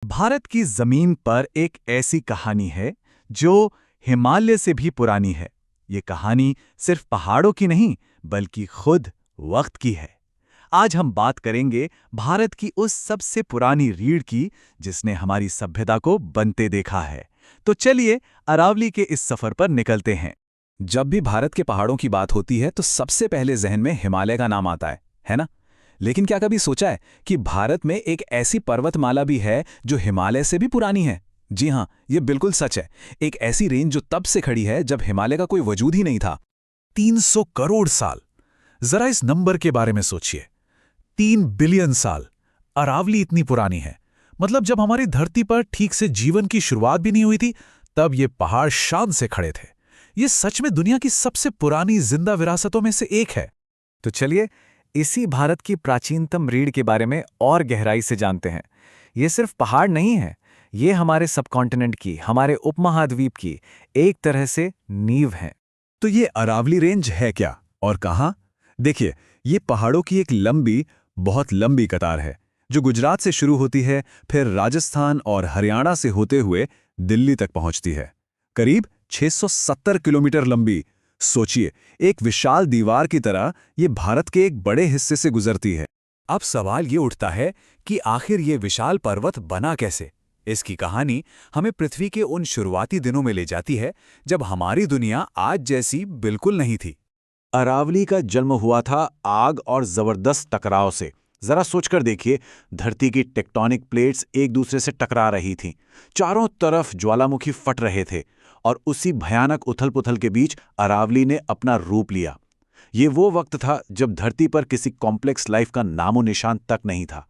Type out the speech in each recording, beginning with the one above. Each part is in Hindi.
भारत की जमीन पर एक ऐसी कहानी है जो हिमालय से भी पुरानी है। ये कहानी सिर्फ पहाड़ों की नहीं बल्कि खुद वक्त की है। आज हम बात करेंगे भारत की उस सबसे पुरानी रीढ़ की जिसने हमारी सभ्यता को बनते देखा है। तो चलिए अरावली के इस सफर पर निकलते हैं। जब भी भारत के पहाड़ों की बात होती है तो सबसे पहले जहन में हिमालय का नाम आता है ना? लेकिन क्या कभी सोचा है कि भारत में एक ऐसी पर्वतमाला भी है जो हिमालय से भी पुरानी है? जी हाँ, ये बिल्कुल सच है। एक ऐसी रेंज जो तब से खड़ी है जब हिमालय का कोई वजूद ही नहीं था। 300 करोड़ साल। जरा इस नंबर के बारे में सोचिए। 3 बिलियन साल। अरावली इतनी पुरानी है। मतलब जब हमारी धरती पर ठीक से जीवन की शुरुआत भी नहीं हुई थी, तब ये पहाड़ शान से खड़े थे। ये सच में दुनिया की सबसे पुरानी जिंदा विरासतों में से एक है। तो चलिए इसी भारत की प्राचीनतम रीढ़ के बारे में और गहराई से जानते हैं। ये सिर्फ पहाड़ नहीं है, ये हमारे सबकॉन्टिनेंट की, हमारे उपमहाद्वीप की एक तरह से नींव है। तो ये अरावली रेंज है क्या और कहाँ? देखिए, ये पहाड़ों की एक लंबी, बहुत लंबी कतार है जो गुजरात से शुरू होती है, फिर राजस्थान और हरियाणा से होते हुए दिल्ली तक पहुंचती है। करीब 670 किलोमीटर लंबी। सोचिए, एक विशाल दीवार की तरह ये भारत के एक बड़े हिस्से से गुजरती है। अब सवाल ये उठता है कि आखिर ये विशाल पर्वत बना कैसे? इसकी कहानी हमें पृथ्वी के उन शुरुआती दिनों में ले जाती है जब हमारी दुनिया आज जैसी बिल्कुल नहीं थी। अरावली का जन्म हुआ था आग और जबरदस्त टकराव से। जरा सोचकर देखिए, धरती की टेक्टोनिक प्लेट्स एक दूसरे से टकरा रही थीं, चारों तरफ ज्वालामुखी फट रहे थे और उसी भयानक उथल-पुथल के बीच अरावली ने अपना रूप लिया। ये वो वक्त था जब धरती पर किसी कॉम्प्लेक्स लाइफ का नामो निशान तक नहीं था।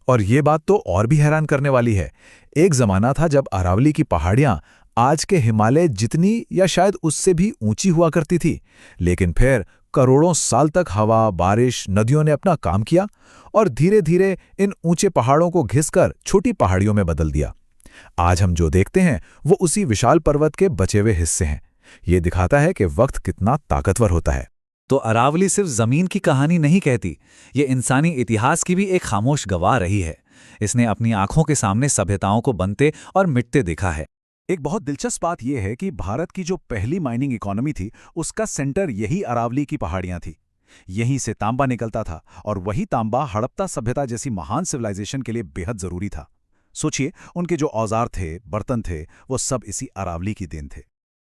और ये बात तो और भी हैरान करने वाली है। एक जमाना था जब अरावली की पहाड़ियां आज के हिमालय जितनी या शायद उससे भी ऊंची हुआ करती थी, लेकिन फिर करोड़ों साल तक हवा, बारिश, नदियों ने अपना काम किया और धीरे धीरे इन ऊंचे पहाड़ों को घिसकर छोटी पहाड़ियों में बदल दिया। आज हम जो देखते हैं वो उसी विशाल पर्वत के बचे हुए हिस्से हैं। ये दिखाता है कि वक्त कितना ताकतवर होता है। तो अरावली सिर्फ जमीन की कहानी नहीं कहती, ये इंसानी इतिहास की भी एक खामोश गवाह रही है। इसने अपनी आंखों के सामने सभ्यताओं को बनते और मिटते देखा है। एक बहुत दिलचस्प बात यह है कि भारत की जो पहली माइनिंग इकोनॉमी थी, उसका सेंटर यही अरावली की पहाड़ियां थी। यहीं से तांबा निकलता था और वही तांबा हड़प्पा सभ्यता जैसी महान सिविलाइजेशन के लिए बेहद जरूरी था। सोचिए, उनके जो औजार थे, बर्तन थे, वो सब इसी अरावली की देन थे।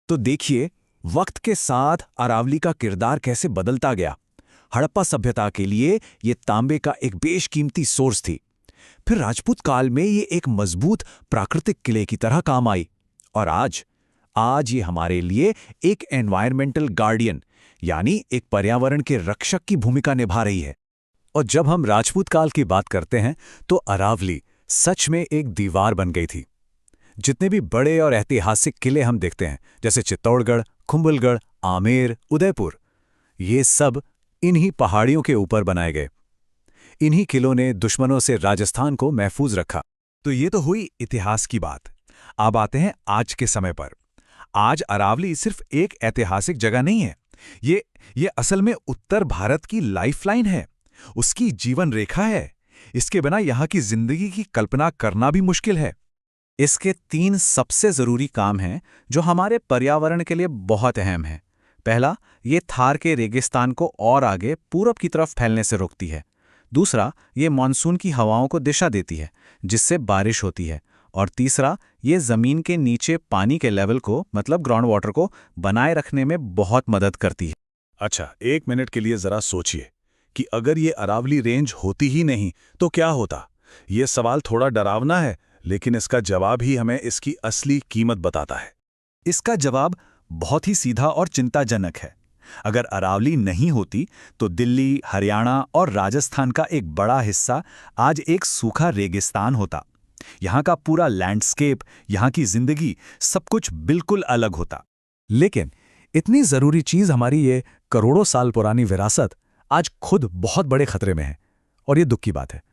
तो देखिए, वक्त के साथ अरावली का किरदार कैसे बदलता गया। हड़प्पा सभ्यता के लिए ये तांबे का एक बेशकीमती सोर्स थी। फिर राजपूत काल में ये एक मजबूत प्राकृतिक किले की तरह काम आई। और आज ये हमारे लिए एक एनवायरमेंटल गार्डियन, यानी एक पर्यावरण के रक्षक की भूमिका निभा रही है। और जब हम राजपूत काल की बात करते हैं तो अरावली सच में एक दीवार बन गई थी। जितने भी बड़े और ऐतिहासिक किले हम देखते हैं, जैसे चित्तौड़गढ़, कुंभलगढ़, आमेर, उदयपुर, ये सब इन्हीं पहाड़ियों के ऊपर बनाए गए। इन्हीं किलों ने दुश्मनों से राजस्थान को महफूज रखा। तो ये तो हुई इतिहास की बात। अब आते हैं आज के समय पर। आज अरावली सिर्फ एक ऐतिहासिक जगह नहीं है, ये असल में उत्तर भारत की लाइफलाइन है, उसकी जीवन रेखा है। इसके बिना यहाँ की जिंदगी की कल्पना करना भी मुश्किल है। इसके 3 सबसे जरूरी काम हैं जो हमारे पर्यावरण के लिए बहुत अहम हैं। पहला, ये थार के रेगिस्तान को और आगे पूरब की तरफ फैलने से रोकती है। दूसरा, ये मानसून की हवाओं को दिशा देती है, जिससे बारिश होती है। और तीसरा, ये जमीन के नीचे पानी के लेवल को, मतलब ग्राउंड वाटर को बनाए रखने में बहुत मदद करती है। अच्छा, 1 मिनट के लिए जरा सोचिए कि अगर ये अरावली रेंज होती ही नहीं तो क्या होता। ये सवाल थोड़ा डरावना है, लेकिन इसका जवाब ही हमें इसकी असली कीमत बताता है। इसका जवाब बहुत ही सीधा और चिंताजनक है। अगर अरावली नहीं होती तो दिल्ली, हरियाणा और राजस्थान का एक बड़ा हिस्सा आज एक सूखा रेगिस्तान होता। यहाँ का पूरा लैंडस्केप, यहाँ की जिंदगी, सब कुछ बिल्कुल अलग होता। लेकिन इतनी जरूरी चीज, हमारी ये करोड़ों साल पुरानी विरासत, आज खुद बहुत बड़े खतरे में है। और ये दुख की बात है।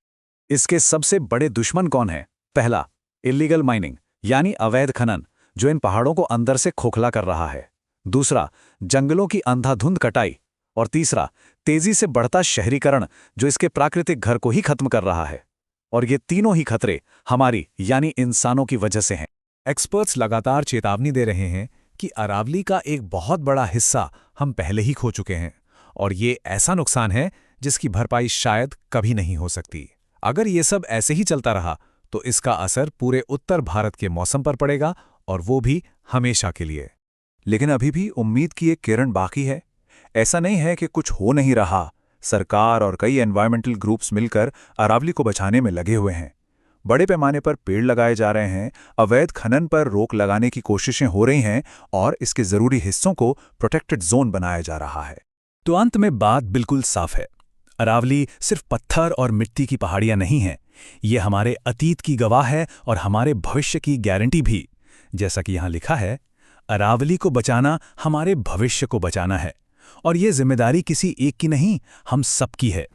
इसके सबसे बड़े दुश्मन कौन है? पहला, इलीगल माइनिंग, यानी अवैध खनन, जो इन पहाड़ों को अंदर से खोखला कर रहा है। दूसरा, जंगलों की अंधाधुंध कटाई। और तीसरा, तेजी से बढ़ता शहरीकरण, जो इसके प्राकृतिक घर को ही खत्म कर रहा है। और ये तीनों ही खतरे हमारी यानी इंसानों की वजह से हैं। एक्सपर्ट्स लगातार चेतावनी दे रहे हैं कि अरावली का एक बहुत बड़ा हिस्सा हम पहले ही खो चुके हैं और ये ऐसा नुकसान है जिसकी भरपाई शायद कभी नहीं हो सकती। अगर ये सब ऐसे ही चलता रहा तो इसका असर पूरे उत्तर भारत के मौसम पर पड़ेगा और वो भी हमेशा के लिए। लेकिन अभी भी उम्मीद की एक किरण बाकी है। ऐसा नहीं है कि कुछ हो नहीं रहा। सरकार और कई एनवायरमेंटल ग्रुप्स मिलकर अरावली को बचाने में लगे हुए हैं। बड़े पैमाने पर पेड़ लगाए जा रहे हैं, अवैध खनन पर रोक लगाने की कोशिशें हो रही हैं और इसके जरूरी हिस्सों को प्रोटेक्टेड जोन बनाया जा रहा है। तो अंत में बात बिल्कुल साफ है। अरावली सिर्फ पत्थर और मिट्टी की पहाड़ियां नहीं हैं, ये हमारे अतीत की गवाह है और हमारे भविष्य की गारंटी भी। जैसा कि यहां लिखा है, अरावली को बचाना हमारे भविष्य को बचाना है और ये जिम्मेदारी किसी एक की नहीं, हम सबकी है।